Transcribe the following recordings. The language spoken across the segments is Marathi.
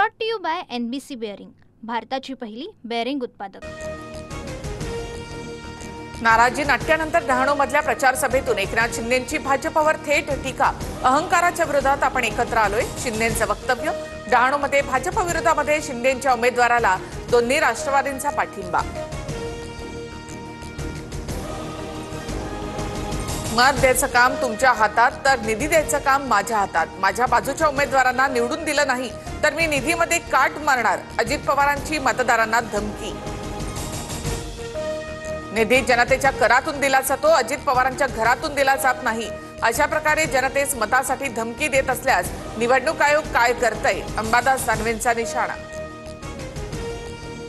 Brought to you by NBC bearing, भारताची पहिली बेअरिंग उत्पादक। नाराजी नाट्यानंतर डहाणूमधल्या प्रचार सभेतून एकनाथ शिंदेंची भाजपवर थेट टीका। अहंकाराच्या विरोधात आपण एकत्र आलोय, शिंदेंचं वक्तव्य। डहाणूमध्ये भाजप विरोधामध्ये शिंदेंच्या उमेदवाराला दोन्ही राष्ट्रवादींचा पाठिंबा। मत द्यायचं काम तुमच्या हातात तर निधी द्यायचं काम माझ्या हातात। माझ्या बाजूच्या उमेदवारांना निवडून दिलं नाही तर मी निधीमध्ये काट मारणार, अजित पवारांची मतदारांना धमकी। निधी जनतेच्या करातून दिला जातो, अजित पवारांच्या घरातून दिला जात नाही। अशा प्रकारे जनतेस मतासाठी धमकी देत असल्यास निवडणूक आयोग काय करतंय, अंबादास दानवेंचा निशाणा।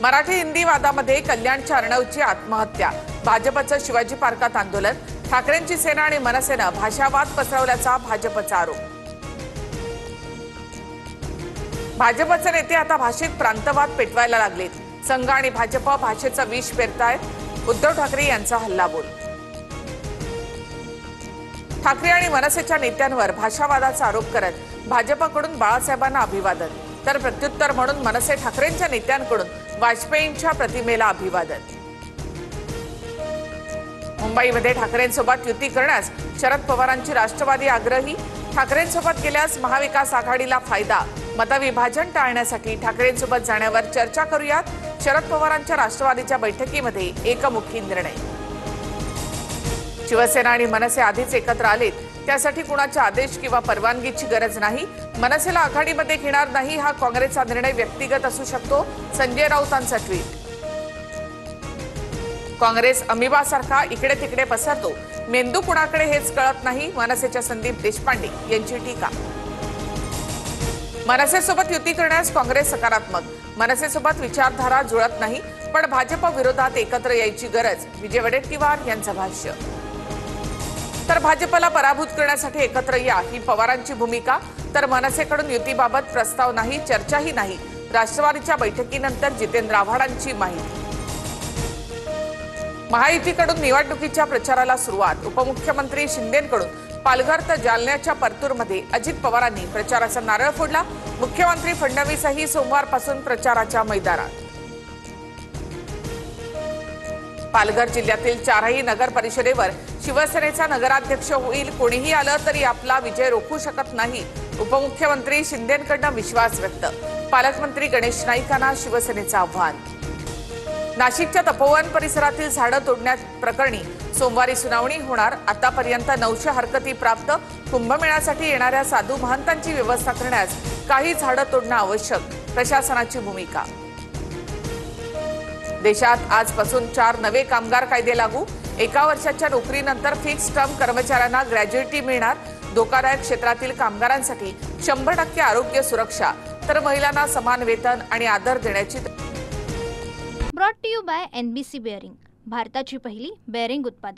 मराठी हिंदी वादामध्ये कल्याणच्या अर्णवची आत्महत्या, भाजपचं शिवाजी पार्कात आंदोलन। ठाकरेंची सेना आणि मनसेनं भाषावाद पसरवल्याचा भाजपचा आरोप। भाजपचे नेते आता भाषेत प्रांतवाद पेटवायला लागलेत। संघ आणि भाजप भाषेचं विष पेरतायत, उद्धव ठाकरे यांचा हल्लाबोल। ठाकरे आणि मनसेच्या नेत्यांवर भाषावादाचा आरोप करत भाजपकडून बाळासाहेबांना अभिवादन, तर प्रत्युत्तर म्हणून मनसे ठाकरेंच्या नेत्यांकडून वाजपेयींच्या प्रतिमेला अभिवादन। मुंबईमध्ये ठाकरेंसोबत युती करण्यास शरद पवारांची राष्ट्रवादी आग्रही। ठाकरेंसोबत गेल्यास महाविकास आघाडीला फायदा, मतविभाजन टाळण्यासाठी ठाकरेंसोबत जाण्यावर चर्चा करूयात। शरद पवारांच्या राष्ट्रवादीच्या बैठकीमध्ये एकमुखी निर्णय। शिवसेना आणि मनसे आधीच एकत्र आलेत, त्यासाठी कुणाचे आदेश किंवा परवानगीची गरज नाही। मनसेला आघाडीमध्ये घेणार नाही हा काँग्रेसचा निर्णय व्यक्तिगत असू शकतो, संजय राऊतांचा ट्विट। काँग्रेस अमिबासारखा इकडे तिकडे पसरतो, मेंदू कुणाकडे हेच कळत नाही, मनसेच्या संदीप देशपांडे यांची टीका। मनसेसोबत युती करण्यास काँग्रेस सकारात्मक, मनसेसोबत विचारधारा जुळत नाही पण भाजप विरोधात एकत्र यायची गरज, विजय वडेट्टीवार यांचं भाष्य। तर भाजपला पराभूत करण्यासाठी एकत्र या ही पवारांची भूमिका, तर मनसेकडून युतीबाबत प्रस्ताव नाही, चर्चाही नाही। राष्ट्रवादीच्या बैठकीनंतर जितेंद्र आव्हाडांची माहिती। महायुतीकडून निवडणुकीच्या प्रचाराला सुरुवात, उपमुख्यमंत्री शिंदेंकडून पालघर तर जालन्याच्या परतूरमध्ये अजित पवारांनी प्रचाराचा नारळ फोडला। मुख्यमंत्री फडणवीसही सोमवारपासून प्रचाराच्या मैदानात। पालघर जिल्ह्यातील 4ही नगर परिषदेवर शिवसेनेचा नगराध्यक्ष होईल, कोणीही आलं तरी आपला विजय रोखू शकत नाही, उपमुख्यमंत्री शिंदेंकडून विश्वास व्यक्त। पालकमंत्री गणेश नाईकांना शिवसेनेचं आव्हान। नाशिकच्या तपोवन परिसरातील झाडं तोडण्यात प्रकरणी सोमवारी सुनावणी होणार। आतापर्यंत 900 हरकती प्राप्त। कुंभमेळ्यासाठी येणाऱ्या साधू महंतांची व्यवस्था करण्यास काही झाडं तोडणं आवश्यक, प्रशासनाची भूमिका। देशात आजपासून 4 नवे कामगार कायदे लागू। 1 वर्षाच्या नोकरीनंतर फिक्स टर्म कर्मचाऱ्यांना ग्रॅज्युएटी मिळणार। धोकादायक क्षेत्रातील कामगारांसाठी 100% आरोग्य सुरक्षा, तर महिलांना समान वेतन आणि आदर देण्याची। Brought to you by NBC bearing, भारताची पहिली बेअरिंग उत्पादक।